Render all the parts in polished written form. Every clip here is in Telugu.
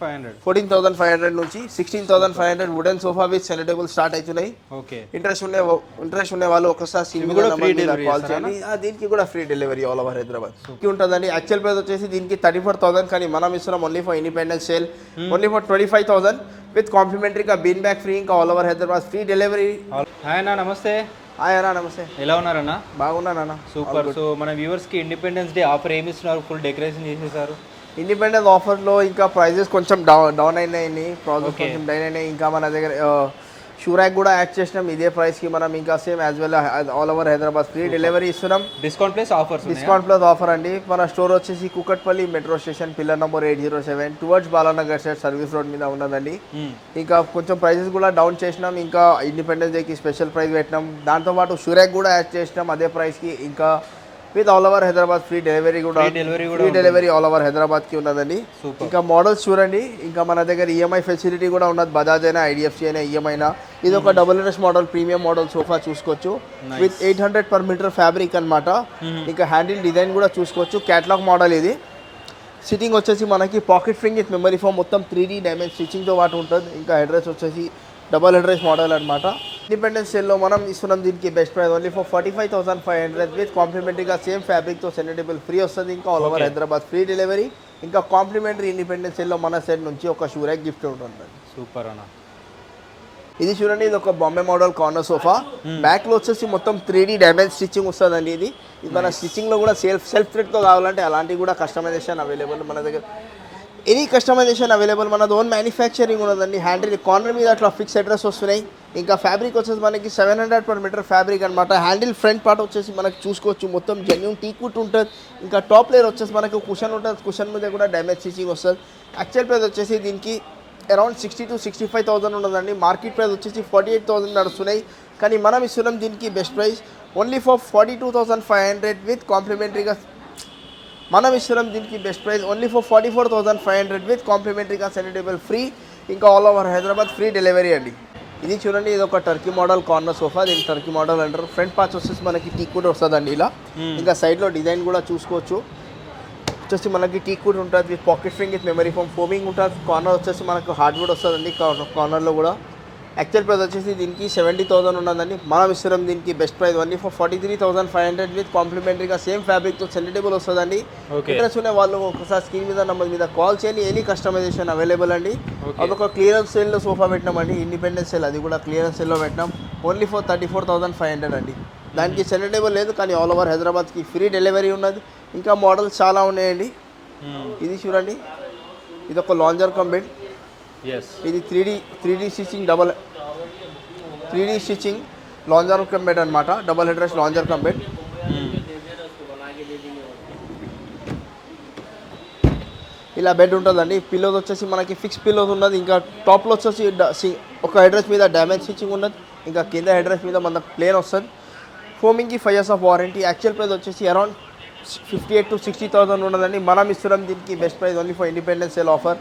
500 14,500 నుంచి 16,500 wooden sofa with centre table start అవుతున్నాయి. ఓకే. ఇంట్రెస్ట్ ఉండే వాళ్ళు ఒకసారి కాల్ చేయండి. దీనికి కూడా free delivery all over Hyderabad ఉంటుందండి. యాక్చువల్ ప్రైస్ వచ్చేసి దీనికి 34,000, కానీ మనం ఇస్తున్నాం only for independence sale only for 25,000 with కాంప్లిమెంటరీగా బీన్ బ్యాగ్ ఫ్రీ, ఇంకా all over Hyderabad free delivery. Hi అన్న, నమస్తే. హాయ్ అన్న, నమస్తే. ఎలా ఉన్నారన్న? బాగున్నానన్న. సూపర్. సో మన వ్యూవర్స్కి ఇండిపెండెన్స్ డే ఆఫర్ ఏమి ఇస్తున్నారు? ఫుల్ డెకరేషన్ చేసేసారు. ఇండిపెండెన్స్ ఆఫర్లో ఇంకా ప్రైజెస్ కొంచెం డౌన్ అయినాయి, ప్రాజెక్ట్ కొంచెం డౌన్ అయినాయి. ఇంకా మన దగ్గర షూరాక్ కూడా యాడ్ చేసినాం ఇదే ప్రైస్కి. మనం ఇంకా same as well all over Hyderabad free delivery ఇస్తున్నాం. డిస్కౌంట్ ప్లస్ ఆఫర్ అండి. మన స్టోర్ వచ్చేసి Kukatpally metro station, pillar number 807 towards Balanagar side service road మీద ఉన్నదండి. ఇంకా కొంచెం ప్రైజెస్ కూడా డౌన్ చేసినాం. ఇంకా ఇండిపెండెన్స్ డేకి స్పెషల్ ప్రైస్ పెట్టినాం. దాంతోపాటు షూరాక్ కూడా యాడ్ చేసినాం అదే ప్రైస్కి. ఇంకా with all over Hyderabad free delivery కూడా ఆల్ ఓవర్ హైదరాబాద్ కి ఉన్నదండి. ఇంకా మోడల్స్ చూడండి. ఇంకా మన దగ్గర ఈఎంఐ ఫెసిలిటీ కూడా ఉన్నది. బజాజ్ అయినా, ఐడిఎఫ్సి అయినా, ఈఎంఐ అయినా. ఇది ఒక double model, premium model sofa చూసుకోవచ్చు. విత్ 800 per meter ఫ్యాబ్రిక్ అనమాట. ఇంకా హ్యాండిల్ డిజైన్ కూడా చూసుకోవచ్చు. క్యాటలాగ్ మోడల్ ఇది. సిట్టింగ్ వచ్చేసి మనకి pocket spring with memory foam, మొత్తం 3D డైమెన్షన్ స్టిచ్చింగ్తో పాటు ఉంటుంది. ఇంకా హెడ్ వచ్చేసి డబల్ హెడ్ మోడల్ అనమాట. ఇండిపెండెన్స్ సేల్లో మనం ఇస్తున్నాం దీనికి best price only for 45,500 with కాంప్లిమెంటరీగా సేమ్ ఫ్యాబ్రిక్తో సెంటర్ టేబుల్ ఫ్రీ వస్తుంది. ఇంకా all over Hyderabad free delivery. ఇంకా కాంప్లిమెంటరీ ఇండిపెండెన్స్ సేల్లో మన సైడ్ నుంచి ఒక షూరాక్ గిఫ్ట్ ఉంటుంది. సూపర్ అన్న. ఇది చూడండి, ఇది ఒక Bombay model corner sofa. Back లో వచ్చేసి మొత్తం 3D డైమెన్షన్ స్టిచ్చింగ్ వస్తుందండి. ఇది మన స్టిచ్చింగ్ లో కూడా సెల్ఫ్ థ్రెడ్తో కావాలంటే అలాంటివి కూడా కస్టమైజేషన్ అవైలబుల్ మన దగ్గర. Any customization available. మనది ఓన్ మ్యానుఫ్యాక్చరింగ్ ఉన్నదండి. హ్యాండిల్ కార్నర్ మీద అట్లా ఫిక్స్ అడ్రస్ వస్తున్నాయి. ఇంకా ఫ్యాబ్రిక్ వచ్చేసి మనకి 700 per meter ఫ్యాబ్రిక్ అనమాట. హ్యాండిల్ ఫ్రంట్ పార్ట్ వచ్చేసి మనకి చూసుకోవచ్చు మొత్తం జెన్యూన్ టీక్వుడ్ ఉంటుంది. ఇంకా టాప్ లేయర్ వచ్చేసి మనకి కుషన్ ఉంటుంది. కుషన్ మీద కూడా డ్యామేజ్ స్టిచ్చింగ్ వస్తుంది. యాక్చువల్ ప్రైస్ వచ్చేసి దీనికి అరౌండ్ 60,000 to 65,000 ఉన్నదండి. మార్కెట్ ప్రైస్ వచ్చేసి 48,000 నడుస్తున్నాయి. కానీ మనం ఇస్తున్నాం దీనికి best price only for 42,500 with కాంప్లిమెంటరీగా. మనం ఇస్తున్నాం దీనికి best price only for 44,500 with కాంప్లిమెంటరీగా సెంటర్ టేబుల్ ఫ్రీ. ఇంకా all over Hyderabad free delivery అండి. ఇది చూడండి, ఇది ఒక టర్కీ మోడల్ కార్నర్ సోఫా. దీనికి టర్కీ మోడల్ అంటారు. ఫ్రంట్ పార్ట్స్ వచ్చేసి మనకి టీక్వుడ్ వస్తుందండి ఇలా. ఇంకా సైడ్లో డిజైన్ కూడా చూసుకోవచ్చు. వచ్చేసి మనకి టీక్వుడ్ ఉంటుంది with pocket spring with memory foaming ఉంటుంది. కార్నర్ వచ్చేసి మనకు హార్డ్వుడ్ వస్తుందండి కార్నర్లో కూడా. యాక్చువల్ ప్రైస్ వచ్చేసి దీనికి 70,000 ఉన్నదండి. మనం ఇస్తున్నాం దీనికి best price only for 43,500 with కాంప్లిమెంటరీగా సేమ్ ఫ్యాబ్రిక్తో సెంటర్ టేబుల్ వస్తుందండి. ఇంట్రెస్ట్ ఉన్న వాళ్ళు ఒకసారి స్క్రీన్ మీద నెంబర్ మీద కాల్ చేయండి. ఎనీ కస్టమైజేషన్ అవైలబుల్ అండి. అదొక క్లియరెన్స్ సేల్లో సోఫా పెట్టినామండి. ఇండిపెండెన్స్ సేల్, అది కూడా క్లియరెన్స్ సేల్లో పెట్టినాం ఓన్లీ ఫర్ 34,500 అండి. దానికి సెంటర్ టేబుల్ లేదు, కానీ ఆల్ ఓవర్ హైదరాబాద్కి ఫ్రీ డెలివరీ ఉన్నది. ఇంకా మోడల్స్ చాలా ఉన్నాయండి. ఇది చూడండి, ఇది ఒక లాంజర్ కమ్ బెడ్. ఇది 3D stitching 3D stitching lounger cum bed అనమాట. Double head rest lounger cum bed. ఇలా బెడ్ ఉంటుందండి. పిల్లోస్ వచ్చేసి మనకి ఫిక్స్ పిల్లోస్ ఉన్నది. ఇంకా టాప్లో వచ్చేసి ఒక హెడ్ రెస్ట్ మీద డ్యామేజ్ స్టిచ్చింగ్ ఉన్నది. ఇంకా కింద హెడ్ రెస్ట్ మీద మనకు ప్లేన్ వస్తుంది. ఫోమింగ్కి 5 years of warranty. Actual price వచ్చేసి అరౌండ్ 58,000 to 60,000 ఉన్నదండి. మనం ఇస్తున్నాం దీనికి best price only for independence sale offer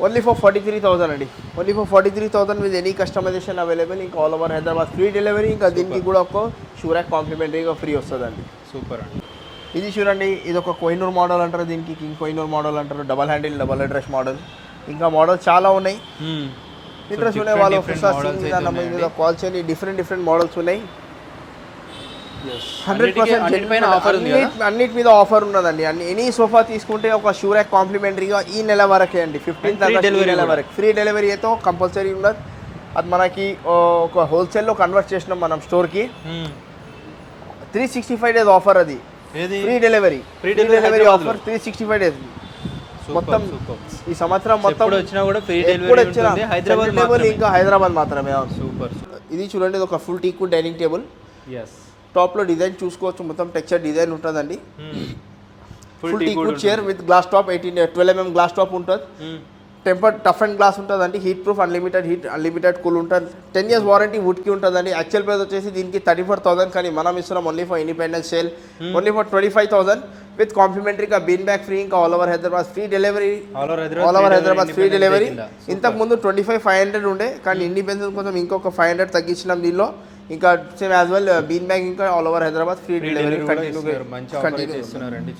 only for 43,000 అండి. Only for 43,000 with any customization available. ఇంకా all over Hyderabad free delivery. ఇంకా దీనికి కూడా ఒక షూరాక్ కాంప్లిమెంటరీగా ఫ్రీ వస్తుందండి. సూపర్ అండి. ఇది చూడండి, ఇది ఒక కోహినూర్ మోడల్ అంటారు. దీనికి కింగ్ కోహినూర్ మోడల్ అంటారు. Double handle double head rest model. ఇంకా మోడల్ చాలా ఉన్నాయి. ఇంట్రెస్ట్ ఉన్నాయి వాళ్ళు ఒకసారి కాల్ చేయండి. డిఫరెంట్ మోడల్స్ ఉన్నాయి. 100% అన్నిటి మీద ఆఫర్ ఉన్నదండి. ఎనీ సోఫా తీసుకుంటే ఒక షూరాక్ కాంప్లిమెంటరీగా ఈ నెల వరకే అండి. 15th వరకు ఫ్రీ డెలివరీ అయితే కంపల్సరీ ఉన్నది. అది మనకి ఒక హోల్సేల్లో కన్వర్ట్ చేసినాం మనం స్టోర్కి. 365 days ఆఫర్. అది ఫ్రీ డెలివరీ ఆఫర్ 365 days మొత్తం. ఈ సంవత్సరం మొత్తం వచ్చినా కూడా ఫ్రీ డెలివరీ ఉంటుంది. ఇంకా హైదరాబాద్ మాత్రమే. సూపర్. ఇది చూడండి, ఇది ఒక ఫుల్ టీక్వుడ్ డైనింగ్ టేబుల్. టాప్లో డిజైన్ చూసుకోవచ్చు, మొత్తం టెక్స్చర్ డిజైన్ ఉంటుందండి. Full teakwood chair with glass top. 12 mm glass top ఉంటుంది. టెంపర్ టఫ్ అండ్ గ్లాస్ ఉంటుందండి. హీట్ ప్రూఫ్, అన్లిమిటెడ్ కూల్ ఉంటుంది. 10 years వారంటీ వుడ్కి ఉంటుందండి. యాక్చువల్ ప్రైస్ వచ్చేసి దీనికి 34,000, కానీ మనం ఇస్తున్నాం only for independence sale only for 25,000 with కాంప్లిమెంటరీగా బీన్ బ్యాగ్ ఫ్రీ. ఇంకా all over Hyderabad free delivery. ఇంతకు ముందు 25,500 ఉండే, కానీ ఇండిపెండెన్స్ కోసం ఇంకొక 500 తగ్గించినాం దీనిలో. ఇంకా same as well bean bag ఇంకా all over Hyderabad free delivery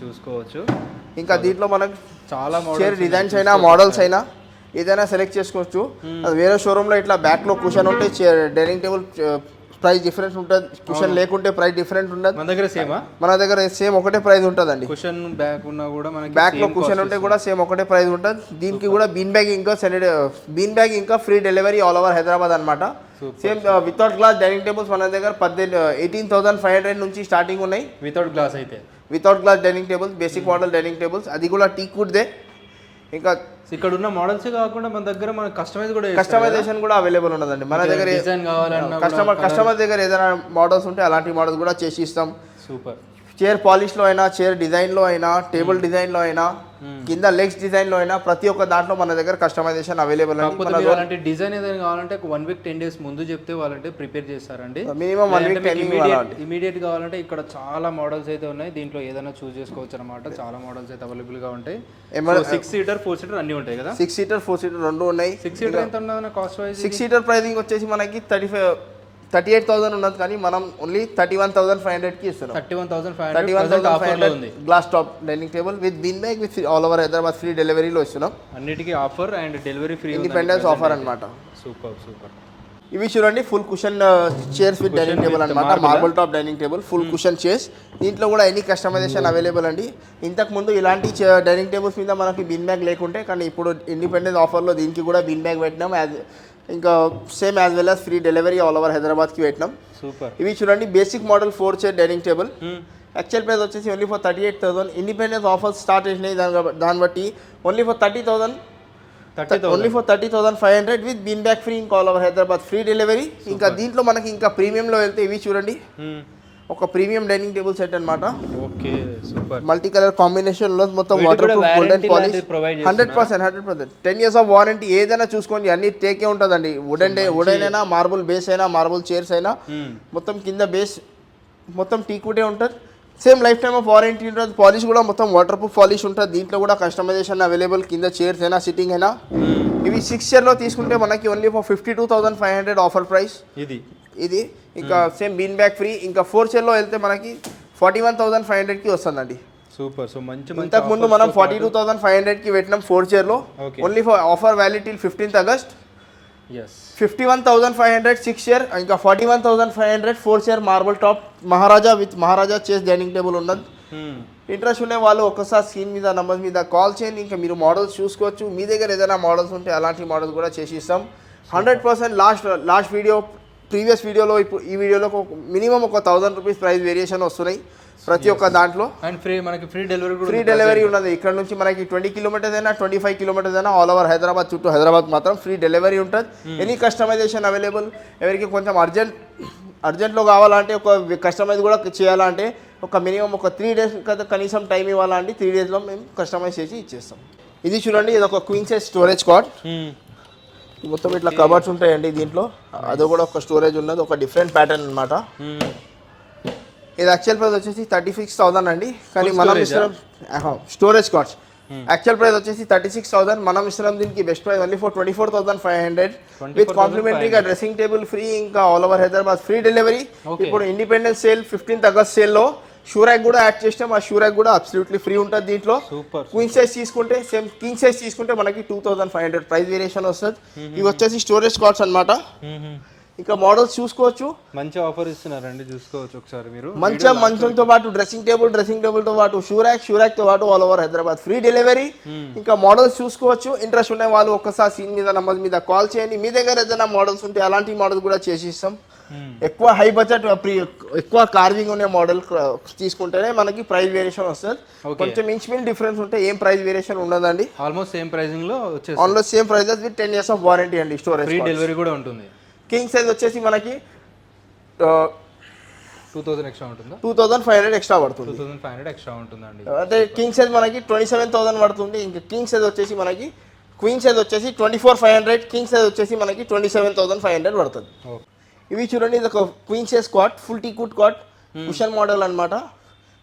చూసుకోవచ్చు. ఇంకా దీంట్లో మనకు చాలా చైర్ డిజైన్స్ అయినా మోడల్స్ అయినా ఏదైనా సెలెక్ట్ చేసుకోవచ్చు. అది వేరే షోరూంలో ఇట్లా బ్యాక్లో కుషన్ ఉంటే డైనింగ్ టేబుల్ ప్రైస్ డిఫరెన్స్ ఉంటుంది, కుషన్ లేకుంటే ప్రైస్ డిఫరెంట్ ఉండదు. మన దగ్గర సేమ్ ఒకటే ప్రైస్ ఉంటుందండి. కుషన్ బ్యాక్ ఉన్నా కూడా మనకి బ్యాక్లో కుషన్ ఉంటే కూడా సేమ్ ఒకటే ప్రైస్ ఉంటుంది. దీనికి కూడా బీన్ బ్యాగ్ ఇంకా free delivery all over Hyderabad అనమాట. Same without glass dining tables మన దగ్గర 18,500 నుంచి స్టార్టింగ్ ఉన్నాయి. Without glass dining tables, basic model dining tables, అది కూడా టీక్వుడ్దే. ఇంకా ఇక్కడ ఉన్న మోడల్స్ కాకుండా మన దగ్గర మన కస్టమైజేషన్ కూడా అవైలబుల్ ఉన్నదండి. మన దగ్గర కస్టమర్ దగ్గర ఏదైనా మోడల్స్ ఉంటే అలాంటి మోడల్స్ కూడా చేసి ఇస్తాం. సూపర్. చైర్ పాలిష్లో అయినా, చైర్ డిజైన్లో అయినా, టేబుల్ డిజైన్లో అయినా, కింద లెగ్స్ డిజైన్లో అయినా ప్రతి ఒక్క దాంట్లో మన దగ్గర కస్టమైజేషన్ అవైలబుల్ అండి. డిజైన్ ఏదైనా కావాలంటే 1 వీక్ 10 days ముందు చెప్తే వాళ్ళంటే ప్రిపేర్ చేస్తారండి. మినిమం 1 వీక్ ఇమీడియట్ కావాలంటే ఇక్కడ చాలా మోడల్స్ అయితే ఉన్నాయి. దీంట్లో ఏదైనా చూస్ చేసుకోవచ్చు అనమాట. చాలా మోడల్స్ అయితే అవైలబుల్ గా ఉంటాయి. 6 seater 4 seater అన్ని ఉంటాయి కదా. 6 seater 4 seater రెండు ఉన్నాయి. 6 seater ఎంత ఉన్నది కాస్ట్ వైజ్? 6 seater ప్రైసింగ్ వచ్చేసి మనకి 38,000 ఉన్నది, కానీ మనం ఓన్లీ 31,500కి ఇస్తున్నాం. 31,500 ఉంది. Glass top dining table with bean bag with all over Hyderabad free డెలివరీలో ఇస్తున్నాం. అన్నిటికీ offer and delivery free, independence offer అన్నమాట. సూపర్. ఇవి చూడండి full cushion chairs with dining table అనమాట. Marble top dining table, full cushion chairs. దీంట్లో కూడా ఎనీ కస్టమైజేషన్ అవైలబుల్ అండి. ఇంతకు ముందు ఇలాంటి డైనింగ్ టేబుల్స్ మీద మనకి బీన్ బ్యాగ్ లేకుంటే, కానీ ఇప్పుడు ఇండిపెండెన్స్ ఆఫర్లో దీనికి కూడా బీన్ బ్యాగ్ పెట్టినాం. ఇంకా same as well as free delivery all over హైదరాబాద్కి పెట్టినాం. సూపర్. ఇవి చూడండి basic model 4 chair dining table. Actual price వచ్చేసి only for 38,000. Independence offers start అయినాయి, దాన్ని బట్టి only for 30,500 with bean bag free ఇంకా all over Hyderabad free delivery. ఇంకా దీంట్లో మనకి ఇంకా ప్రీమియంలో వెళ్తే ఇవి చూడండి, ఒక ప్రీమియం డైనింగ్ టేబుల్ సెట్ అనమాట. Okay, super. Multi colour combination లో మొత్తం water proof, golden polish, 100%. 10 years of warranty. ఏదైనా చూసుకోండి, అన్ని టేకే ఉంటుందండి. వుడెన్ అయినా, మార్బుల్ బేస్ అయినా, మార్బుల్ చైర్స్ అయినా, మొత్తం కింద బేస్ మొత్తం టీకుటే ఉంటుంది. Same life time of warranty ఉంటుంది. పాలిష్ కూడా మొత్తం వాటర్ ప్రూఫ్ పాలిష్ ఉంటుంది. దీంట్లో కూడా కస్టమైజేషన్ అవైలబుల్, కింద చైర్స్ అయినా, సిట్టింగ్ అయినా. ఇవి 6 year లో తీసుకుంటే మనకి ఓన్లీ ఫర్ 52,500 ఆఫర్ ప్రైస్ ఇది. ఇంకా సేమ్ బీన్ బ్యాగ్ ఫ్రీ. ఇంకా 4 chair లో వెళ్తే మనకి 41,500కి వస్తుందండి. సూపర్. సో మంచి ఇంతకు ముందు మనం 42,500కి పెట్టినాం 4 chair లో. Only for offer valid till 15th August. 51,500 6 chair, ఇంకా 41,500 4 chair మార్బుల్ టాప్ మహారాజా చేస్ డైనింగ్ టేబుల్ ఉన్నది. ఇంట్రెస్ట్ ఉండే వాళ్ళు ఒక్కసారి స్క్రీన్ మీద నంబర్ మీద కాల్ చేయండి. ఇంకా మీరు మోడల్స్ చూసుకోవచ్చు. మీ దగ్గర ఏదైనా మోడల్స్ ఉంటే అలాంటి మోడల్స్ కూడా చేసి ఇస్తాం. 100% లాస్ట్ ప్రీవియస్ వీడియోలో ఇప్పుడు ఈ వీడియోలో మినిమం ఒక 1,000 రూపీస్ ప్రైస్ వేరియేషన్ వస్తున్నాయి ప్రతి ఒక్క దాంట్లో. అండ్ మనకి ఫ్రీ డెలివరీ ఉన్నది. ఇక్కడ నుంచి మనకి 20 kilometers అయినా, 25 kilometers అయినా, ఆల్ ఓవర్ హైదరాబాద్ చుట్టూ హైదరాబాద్ మాత్రం ఫ్రీ డెలివరీ ఉంటుంది. Any customization available. ఎవరికి కొంచెం అర్జెంట్లో కావాలంటే, ఒక కస్టమైజ్ కూడా చేయాలంటే ఒక మినిమం ఒక 3 days కనీసం టైం ఇవ్వాలంటే 3 daysలో మేము కస్టమైజ్ చేసి ఇచ్చేస్తాం. ఇది చూడండి, ఇది ఒక క్వీన్ సైజ్ స్టోరేజ్ కాట్. మొత్తం ఇట్లా కబర్డ్స్ ఉంటాయండి దీంట్లో. అది కూడా ఒక స్టోరేజ్ ఉన్నది, ఒక డిఫరెంట్ ప్యాటర్న్ అనమాట. ఇది యాక్చువల్ ప్రైస్ వచ్చేసి 36,000 అండి, కానీ మనం ఇస్తున్నాం స్టోరేజ్ కాట్స్. యాక్చువల్ ప్రైస్ వచ్చేసి 36,000, మనం ఇస్తున్నాం దీనికి best price only for 24,500 with కాంప్లిమెంటరీగా డ్రెస్సింగ్ టేబుల్ ఫ్రీ, ఇంకా all over Hyderabad free delivery. ఇప్పుడు ఇండిపెండెన్స్ సేల్ 15th August సేల్లో షూరాక్ కూడా యాడ్ చేస్తాం. ఆ షూరాక్ కూడా అబ్సల్యూట్లీ ఫ్రీ ఉంటుంది దీంట్లో. క్వీన్ సైజ్ తీసుకుంటే, సేమ్ కింగ్ సైజ్ తీసుకుంటే మనకి 2,500 ప్రైస్ వేరియేషన్ వస్తుంది. ఇవి వచ్చేసి స్టోరేజ్ కార్డ్స్ అన్నమాట. ఇంకా మోడల్స్ చూసుకోవచ్చు. మంచి ఆఫర్ ఇస్తున్నారండి, చూసుకోవచ్చు ఒకసారి మీరు. మంచంతో పాటు డ్రెస్సింగ్ టేబుల్ తో పాటు షూరాక్ తో పాటు all over Hyderabad free delivery. ఇంకా మోడల్స్ చూసుకోవచ్చు. ఇంట్రెస్ట్ ఉండే వాళ్ళు ఒక్కసారి స్క్రీన్ మీద నంబర్ మీద కాల్ చేయండి. మీ దగ్గర ఏదైనా మోడల్స్ ఉంటే అలాంటి మోడల్స్ కూడా చేసి ఇస్తాం. ఎక్కువ హై బడ్జెట్ ఎక్కువ కార్వింగ్ ఉండే మోడల్ తీసుకుంటేనే మనకి ప్రైస్ వేరియేషన్ వస్తుంది. కొంచెం ఇంచుమించు డిఫరెన్స్ ఉంటే ఏం ప్రైస్ వేరియేషన్ ఉండదండి. ఆల్మోస్ట్ సేమ్ ప్రైసింగ్ లో almost same prices with 10 years of warranty అండి. స్టోరేజ్ ఫ్రీ డెలివరీ కూడా ఉంటుంది. కింగ్ సైజ్ వచ్చేసి మనకి 2,000 ఎక్స్ట్రా ఉంటుందా? 2,500 ఎక్స్ట్రా పడుతుంది. 2,500 ఎక్స్ట్రా ఉంటుందండి. అంటే కింగ్ సైజ్ మనకి 27,000 పడుతుంది. ఇంకా కింగ్ సైజ్ వచ్చేసి మనకి క్వీన్ సైజ్ వచ్చేసి 24,500, కింగ్ సైజ్ వచ్చేసి మనకి 27,500 పడుతుంది. ఇవి చూడండి, ఇది ఒక queen size cot, full teakwood cot, cushion model అనమాట.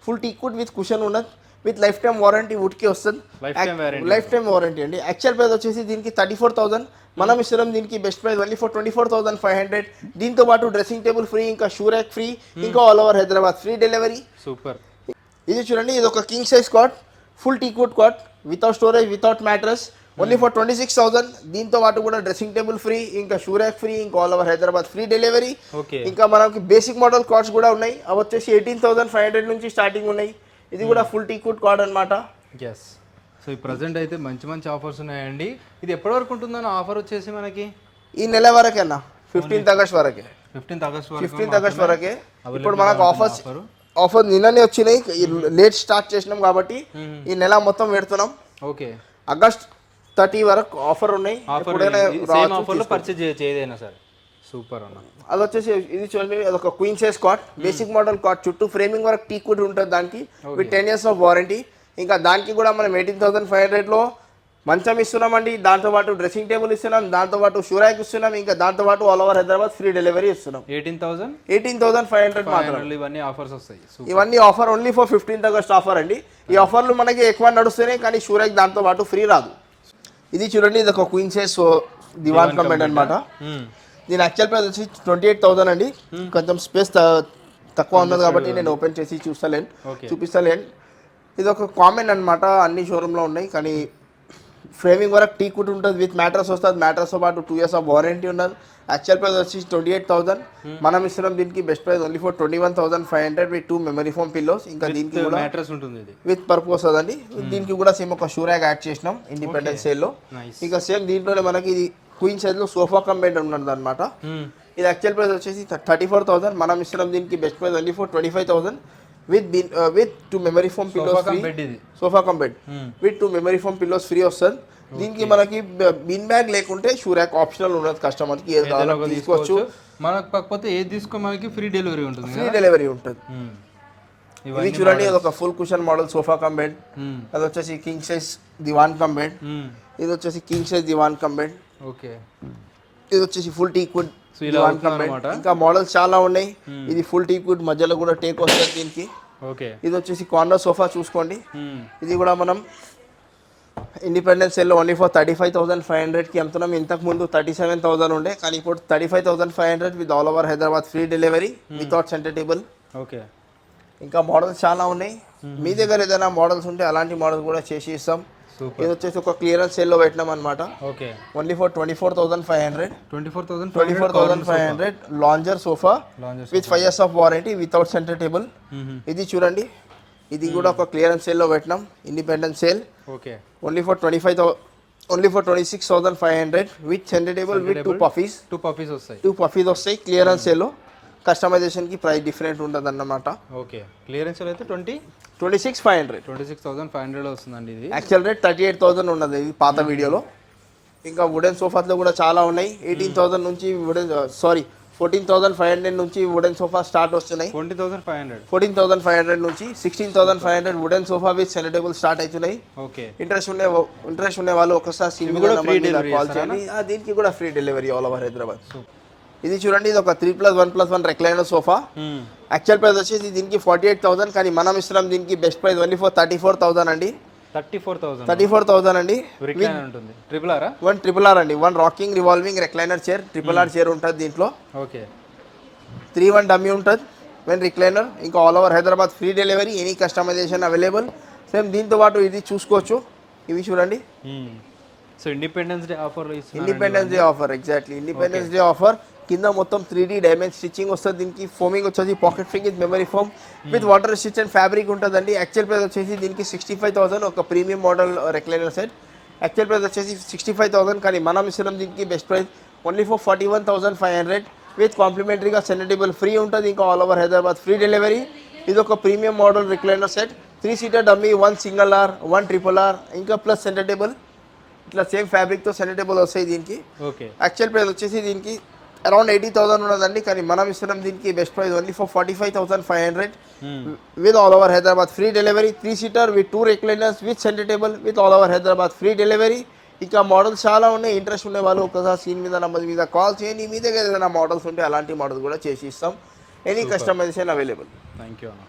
ఫుల్ టీకుడ్ విత్ కుషన్ ఉన్నది, విత్ లైఫ్ టైమ్ వారంటీ వుడ్కి వస్తుంది. లైఫ్ టైమ్ వారంటీ అండి. యాక్చువల్ ప్రైస్ వచ్చేసి దీనికి 34,000, మనం ఇస్తున్నాం దీనికి బెస్ట్ ప్రైస్ ఓన్లీ ఫర్ 24,500. దీంతో పాటు డ్రెస్సింగ్ టేబుల్ ఫ్రీ, ఇంకా షూరాక్ ఫ్రీ, ఇంకా all over Hyderabad free delivery. Super. ఇది చూడండి, ఇది ఒక king size cot, full teakwood cot, without storage, without mattress, only for 26,000. దీంతో పాటు కూడా డ్రెస్సింగ్ టేబుల్ ఫ్రీ, ఇంకా షూ ర్యాక్ ఫ్రీ, ఇంకా all over Hyderabad free delivery. Okay, ఇంకా మనకి బేసిక్ మోడల్ కార్డ్స్ కూడా ఉన్నాయి, అవి వచ్చేసి 18,500 నుంచి స్టార్టింగ్ ఉన్నాయి. ఇది కూడా ఫుల్ టీక్వుడ్ కార్డ్ అనమాట. ఎస్. సో ఈ ప్రజెంట్ అయితే మంచి మంచి ఆఫర్స్ ఉన్నాయండి. ఇది ఎప్పటి వరకు ఉంటుందని ఆఫర్ వచ్చేసి మనకి ఈ నెల వరకే అన్న, 15th ఆగస్ట్ వరకే. 15th ఆగస్ట్ వరకే. ఇప్పుడు మనకు ఆఫర్ నిన్ననే వచ్చినాయి, లేట్ స్టార్ట్ చేసినాం కాబట్టి ఈ నెల మొత్తం పెడుతున్నాం. ఓకే, ఆగస్ట్ 30 వరకు ఆఫర్ ఉన్నాయి. పర్చేజ్ చేయొచ్చు ఏదైనా సరే. సూపర్ అన్న. అది వచ్చేసి ఇది చూడండి, అదొక queen size cot, basic model cot, చుట్టూ ఫ్రేమింగ్ వరకు టీక్వుడ్ ఉంటుంది దానికి, విత్ 10 years ఆఫ్ వారంటీ. ఇంకా దానికి కూడా మనం 18,500లో మంచం ఇస్తున్నామండి, దాంతోపాటు డ్రెస్సింగ్ టేబుల్ ఇస్తున్నాం, దాంతోపాటు షూ ర్యాక్ ఇస్తున్నాం, ఇంకా దాంతోపాటు all over Hyderabad free delivery ఇస్తున్నాం. 18,500 మాత్రం. ఇవన్నీ ఆఫర్స్ వస్తాయి. ఇవన్నీ offer only for 15th August offer అండి. ఈ ఆఫర్లు మనకి ఎక్కువ నడుస్తున్నాయి, కానీ షూ ర్యాక్ దాంతోపాటు ఫ్రీ రాదు. ఇది చూడండి, ఇది ఒక క్వీన్ సైజ్ దివాన్ కమెంట్ అనమాట. దీని యాక్చువల్ ప్రైస్ వచ్చి 28,000 అండి. కొంచెం స్పేస్ తక్కువ ఉన్నది కాబట్టి నేను ఓపెన్ చేసి చూపిస్తలేను. ఇది ఒక కామన్ అనమాట, అన్ని షోరూంలో ఉన్నాయి, కానీ ఫ్రేమింగ్ వరకు టీక్వుడ్ ఉంటుంది, విత్ మ్యాట్రస్ వస్తుంది. మ్యాట్రస్తో పాటు 2 years ఆఫ్ వారంటీ ఉన్నది. యాక్చువల్ ప్రైస్ వచ్చి 28,000. మనం ఇస్తున్నాం దీనికి best price only for 21,500 with 2 memory foam pillows. ఇంకా దీనికి కూడా మ్యాట్రస్ ఉంటుంది, విత్ పర్పస్ వస్తుందండి. దీనికి కూడా సేమ్ ఒక షూ ర్యాక్ యాడ్ చేసినాం ఇండిపెండెన్స్ సేల్లో. ఇంకా సేమ్ దీంట్లోనే మనకి ఇది క్వీన్ సైజ్లో సోఫా కమ్ బెడ్ ఉన్నది అనమాట. ఇది యాక్చువల్ ప్రైస్ వచ్చేసి 34,000. మనం ఇస్తున్నాం దీనికి best price only for 25,000 with 2 memory foam pillows free. Sofa cum bed with 2 memory foam pillows free వస్తుంది. దీనికి మనకి బిన్ బ్యాగ్ లేకుంటే షూ ర్యాక్ ఆప్షనల్ ఉన్నది, కస్టమర్కి ఏది కావాలో తీసుకోవచ్చు. మనకు కాకపోతే ఏది తీసుకో మనకి ఫ్రీ డెలివరీ ఉంటుంది. ఇవి చూడండి, అది ఒక full cushion model sofa cum bed. అది వచ్చేసి కింగ్ సైజ్ దివాన్ కమ్ బెడ్. ఇది వచ్చేసి కింగ్ సైజ్ దివాన్ కమ్ బెడ్. ఓకే, ఇది వచ్చేసి ఫుల్ టీక్వుడ్ దివాన్ కమ్ బెడ్. ఇంకా మోడల్స్ చాలా ఉన్నాయి. ఇది ఫుల్ టీక్వుడ్, మధ్యలో కూడా టేక్ వస్తుంది దీనికి. ఓకే, ఇది వచ్చేసి కార్నర్ సోఫా చూసుకోండి. ఇది కూడా మనం ఇండిపెండెన్స్ సేల్లో ఓన్లీ ఫర్ 35,500కి అమ్ముతున్నాం. ఇంతకు ముందు 37,000 ఉండే, కానీ ఇప్పుడు 35,500 with all over Hyderabad free delivery without centre table. Okay, ఇంకా మోడల్స్ చాలా ఉన్నాయి. మీ దగ్గర ఏదైనా మోడల్స్ ఉంటే అలాంటి మోడల్స్ కూడా చేసి ఇస్తాం. ఇది వచ్చేసి ఒక క్లియరెన్స్ సేల్లో పెట్టినాం అనమాట. Okay, only for 24,500. 24,500 lounger sofa with 5 years of warranty without centre table. ఇది చూడండి, ఇది కూడా ఒక క్లియరెన్స్ సేల్లో పెట్టినాం, independence sale. Okay, only for 26,500 with centre table with 2 puffies. 2 puffies వస్తాయి క్లియరెన్స్ సేల్లో. కస్టమైజేషన్కి ప్రైస్ డిఫరెంట్ ఉంటుంది అన్నమాట. ఓకే, క్లియరెన్స్ అయితే 26,500 వస్తుందండి. ఇది యాక్చువల్ రేట్ 38,000 ఉన్నది ఇది పాత వీడియోలో. ఇంకా వుడెన్ సోఫాస్లో కూడా చాలా ఉన్నాయి. 18,000 నుంచి 14,500 నుంచి వుడెన్ సోఫా స్టార్ట్ వస్తున్నాయి. 14,500 నుంచి 16,500 wooden sofa with centre table start అవుతున్నాయి. ఓకే, ఇంట్రెస్ట్ ఉండే వాళ్ళు ఒకసారి కాల్ చేయండి. దీనికి కూడా free delivery all over Hyderabad. ఇది చూడండి, ఇది ఒక 3+1+1 రెక్లైనర్ సోఫా. యాక్చువల్ ప్రైస్ వచ్చేసి దీనికి 48,000, కానీ మనం ఇస్తున్నాం దీనికి బెస్ట్ ప్రైస్ ఓన్లీ ఫర్ 34,000 అండి. 34,000 అండి. ట్రిపుల్ ఆర్ అండి. 1 rocking revolving recliner chair, RRR chair ఉంటుంది దీంట్లో. ఓకే, 3-1 డమ్మీ ఉంటుంది, 1 రిక్లైనర్. ఇంకా all over Hyderabad free delivery, any customization available. Same దీంతో పాటు ఇది చూసుకోవచ్చు. ఇవి చూడండి, so independence day offer exactly independence day offer. కింద మొత్తం 3D డైమండ్ స్టిచ్చింగ్ వస్తుంది. దీనికి ఫోమింగ్ వచ్చేసి పాకెట్ ఫింగ్ with memory foam with water resistant fabric ఉంటుందండి. యాక్చువల్ ప్రైస్ వచ్చేసి దీనికి 65,000, ఒక premium model recliner set. Actual price వచ్చేసి 65,000, కానీ మనం ఇస్తున్నాం దీనికి best price only for 41,500 with కాంప్లిమెంటరీగా సెంటర్ టేబుల్ ఫ్రీ ఉంటుంది. ఇంకా all over Hyderabad free delivery. ఇది ఒక premium model recliner set, 3 seater dummy, 1 single R, 1 triple R, ఇంకా ప్లస్ సెంటర్ టేబుల్. ఇట్లా సేమ్ ఫ్యాబ్రిక్తో సెంటర్ టేబుల్ వస్తాయి దీనికి. ఓకే, యాక్చువల్ ప్రైస్ వచ్చేసి దీనికి అరౌండ్ 80,000 ఉన్నదండి, కానీ మనం ఇస్తున్నాం దీనికి best price only for 45,500 with all over Hyderabad free delivery. 3 seater with 2 recliners with centre table with all over Hyderabad free delivery. ఇంకా మోడల్స్ చాలా ఉన్నాయి. ఇంట్రెస్ట్ ఉండే వాళ్ళు ఒకసారి స్క్రీన్ మీద నెంబర్ మీద కాల్ చేయండి. మీ దగ్గర ఏదైనా మోడల్స్ ఉంటే అలాంటి మోడల్స్ కూడా చేసి ఇస్తాం. Any customization available. Thank you అన్న.